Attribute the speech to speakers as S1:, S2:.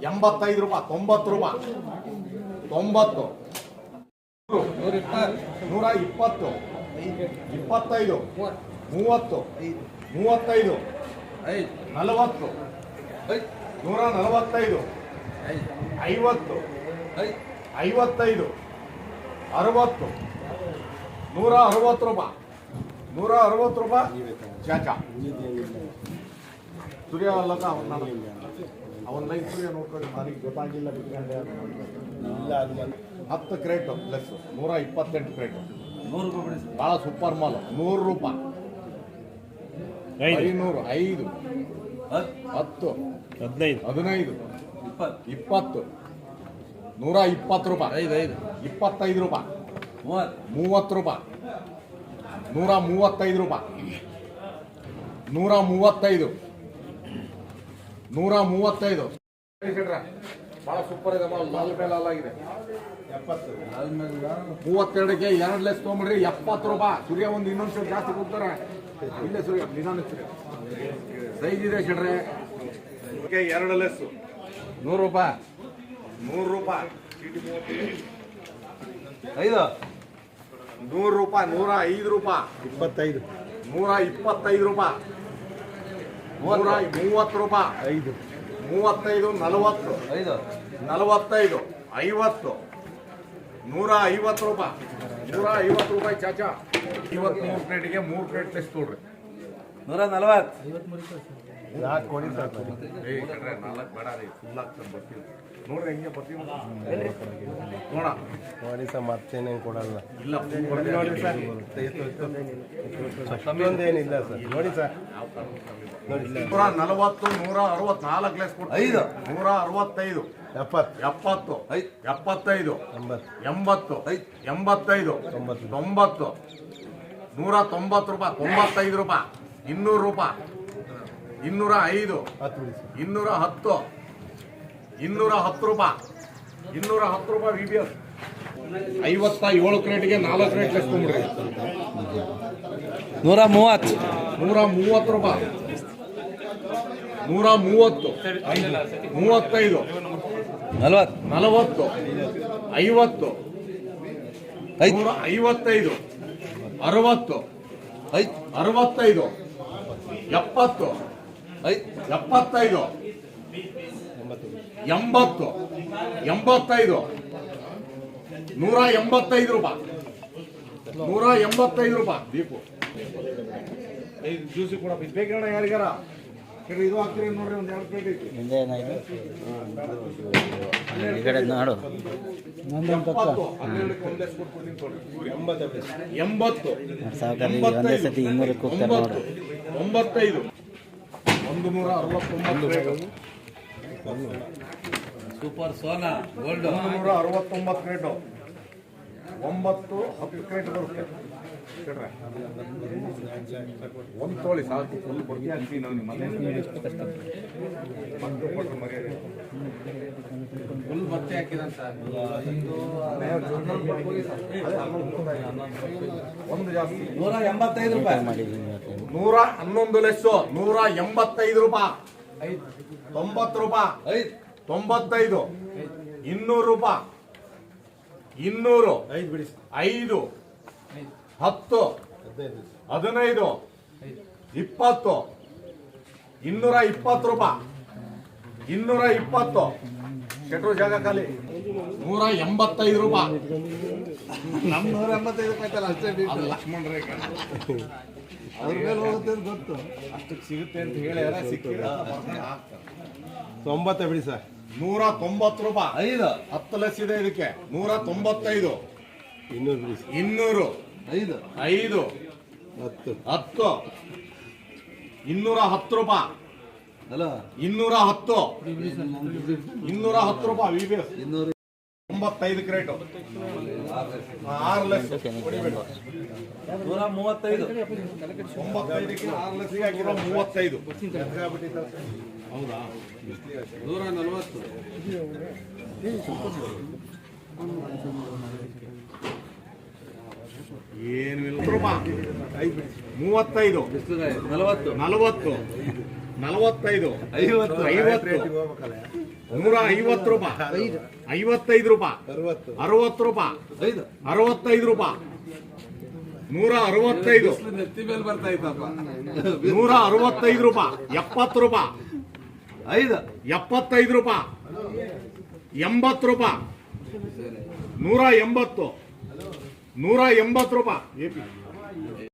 S1: ಎಂಬತ್ತೈದು ರೂಪಾಯಿ, 90 ರೂಪಾಯಿ, 90, 120, 25, 30, 35, 40, 145, 50, 55, 60, 160 ರೂಪಾಯಿ, 160 ರೂಪಾಯಿ. ಚಾಚಾ ಸೂರ್ಯ ಅಲ್ಲಕ ಅವನ ಲೈಫ್ ಸೂರ್ಯ ನೋಡ್ಕೊಂಡು ನನಗೆ ಗೊತ್ತಾಗಿಲ್ಲ ಬಿಟ್ಕೊಂಡೆ ಇಲ್ಲ. ಅದು 10 ಕ್ರೇಟು ಪ್ಲಸ್ 128 ಕ್ರೇಟು, 100 ರೂಪಾಯಿ. ಭಾಳ ಸೂಪರ್ ಮಾಲ್, 100 ರೂಪಾಯಿ, 500, 5, 10, 15, 20, 120 ರೂಪಾಯಿ, 25 ರೂಪಾಯಿ, 30 ರೂಪಾಯಿ, 135 ರೂಪಾಯಿ, 135, 135. ಭಾಳ ಸೂಪರ್ ಇದೆ ಮಾಲ್. ಲಾಲ್ ಮೇಲೆ ಆಗಿದೆ 32ಕ್ಕೆ 2 ಲೆಸ್ ತೊಗೊಂಬಿಡ್ರಿ, 70 ರೂಪಾಯಿ. ಸೂರ್ಯ ಒಂದು ಇನ್ನೊಂದು ಸಲ ಜಾಸ್ತಿ ಕೊಡ್ತಾರೆ. ಇಲ್ಲೇ ಸೂರ್ಯ ನಿಧಾನ ಸೈಜ್ ಇದೆ ಶೆಡ್ರೆ. 2 ಲೆಸ್ 100 ರೂಪಾಯಿ, 100 ರೂಪಾಯಿ, 5, 100 ರೂಪಾಯಿ, 105 ರೂಪಾಯಿ, 25, 125 ರೂಪಾಯಿ, 130 ರೂಪಾಯಿ, 5, 35, 40, 45, 50, 150 ರೂಪಾಯಿ, 150 ರೂಪಾಯಿ. ಚಾಚಾ 53 ಪ್ಲೇಟಿಗೆ 3 ಪ್ಲೇಟ್ ಟೆಸ್ಟ್ ನೋಡ್ರಿ,
S2: 140.
S1: ಯಾಕೆ ಕೊಡಿ ಸರ್? 4 ಬೇಡ ರೀ, ಫುಲ್ ಆಗ್ತದೆ. ಬರ್ತೀವಿ ನೋಡ್ರಿ, ಹೆಂಗೆ ಬರ್ತೀವಿ ನೋಡ
S2: ನೋಡಿ ಸರ್, ಮತ್ತೇನೇ ಕೊಡಲ್ಲ.
S1: ಇಲ್ಲ
S2: ನೋಡಿ ಸರ್, ಅಷ್ಟೊಂದೇನಿಲ್ಲ ಸರ್. ನೋಡಿ ಸರ್, ನೋಡಿ
S1: 140, 164 ಲೆಸ್ ಕೊಟ್ಟು 165, 70, 75, 80, 85, 90, 190 ರೂಪಾಯಿ, 95 ರೂಪಾಯಿ, 200 ರೂಪಾಯಿ, 205, 210, 210 ರೂಪಾಯಿ, 210 ರೂಪಾಯಿ. VBS 57 ಕ್ರೇಟ್ಗೆ 4 ಕ್ರೇಟ್ ಲೆಸ್ ತೊಗೊಂಡ್ರಿ,
S2: 130.
S1: 130 ರೂಪಾಯಿ, 130, 35, 40, 50, 155, 60, 65, 70, 75, 85, 185 ರೂಪಾಯಿ, 185 ರೂಪಾಯಿ. ದೀಪು ಜ್ಯೂಸಿ ಕೂಡ ಬೇಕಣ್ಣ. ಯಾರಿಗಾರ ಇದು ಹಾಕ್ತೀರಿ ನೋಡ್ರಿ, ಒಂದು 2 ಪ್ಲೇಟ್ ಐತಿ. 169
S2: super Sona gold
S1: 169 crate, 9, 10 crate ಬರುತ್ತೆ. ಒಂದು ತೋಳಿ ಸಾಕು, ಫುಲ್ ಬರ್ತಿ ಹಾಕ್ತೀವಿ ನಾವು. ನಿಮ್ಮ ಫುಲ್ ಬತ್ತೆ ಹಾಕಿದಂತ ಒಂದು ಜಾಸ್ತಿ
S2: 185 ರೂಪಾಯಿ
S1: ಮಾಡಿದ್ದೀನಿ. 111 ಲೆಸ್ಸು 185 ರೂಪಾಯಿ, 90 ರೂಪಾಯಿ, 95, 200 ರೂಪಾಯಿ, 200, 5, 10, 15, 20, 220 ರೂಪಾಯಿ, 220. ಶೆಟ್ರು ಜಾಗ ಖಾಲಿ. 185 ರೂಪಾಯಿ. ನಮ್ಮ 185 ರೂಪಾಯಿ ಅಷ್ಟೇ. ಲಕ್ಷ್ಮಣ ರೇಖೆ ಅದ್ರ ಮೇಲೆ ಹೋಗುತ್ತೆ ಅಂತ ಗೊತ್ತು. ಅಷ್ಟಕ್ಕೆ ಸಿಗುತ್ತೆ ಅಂತ ಹೇಳಿ ಸಿಕ್ಕಿಲ್ಲ.
S2: 90 ಬಿಡಿ ಸರ್.
S1: 190 ರೂಪಾಯಿ, 10 ಲೆಸ್ ಇದೆ ಇದಕ್ಕೆ. 195,
S2: 200 ಬಿಡಿ ಸರ್.
S1: 200, 5, 10, 210 ರೂಪಾಯಿ,
S2: ಹಲೋ
S1: 210 ರೂಪಾಯಿ VBS 95 ಕ್ರೇಟ್ 6 ಲೆಸ್
S2: 135
S1: 95ಕ್ಕೆ 6 ಲೆಸ್ ಹಾಕಿರೋ 35 ಹೌದಾ
S2: 140
S1: ಏನು ಇಲ್ಲ ರೂಪಾಯಿ 35
S2: 40
S1: 45
S2: 50
S1: 150 ರೂಪಾಯಿ 55 ರೂಪಾಯಿ 60 ರೂಪಾಯಿ 65 ರೂಪಾಯಿ 165
S2: ನೆತ್ತಿ ಮೇಲೆ ಬರ್ತಾ ಇತ್ತಪ್ಪ
S1: 165 ರೂಪಾಯಿ 70 ರೂಪಾಯಿ 75 ರೂಪಾಯಿ 80 ರೂಪಾಯಿ 180 ರೂಪಾಯಿ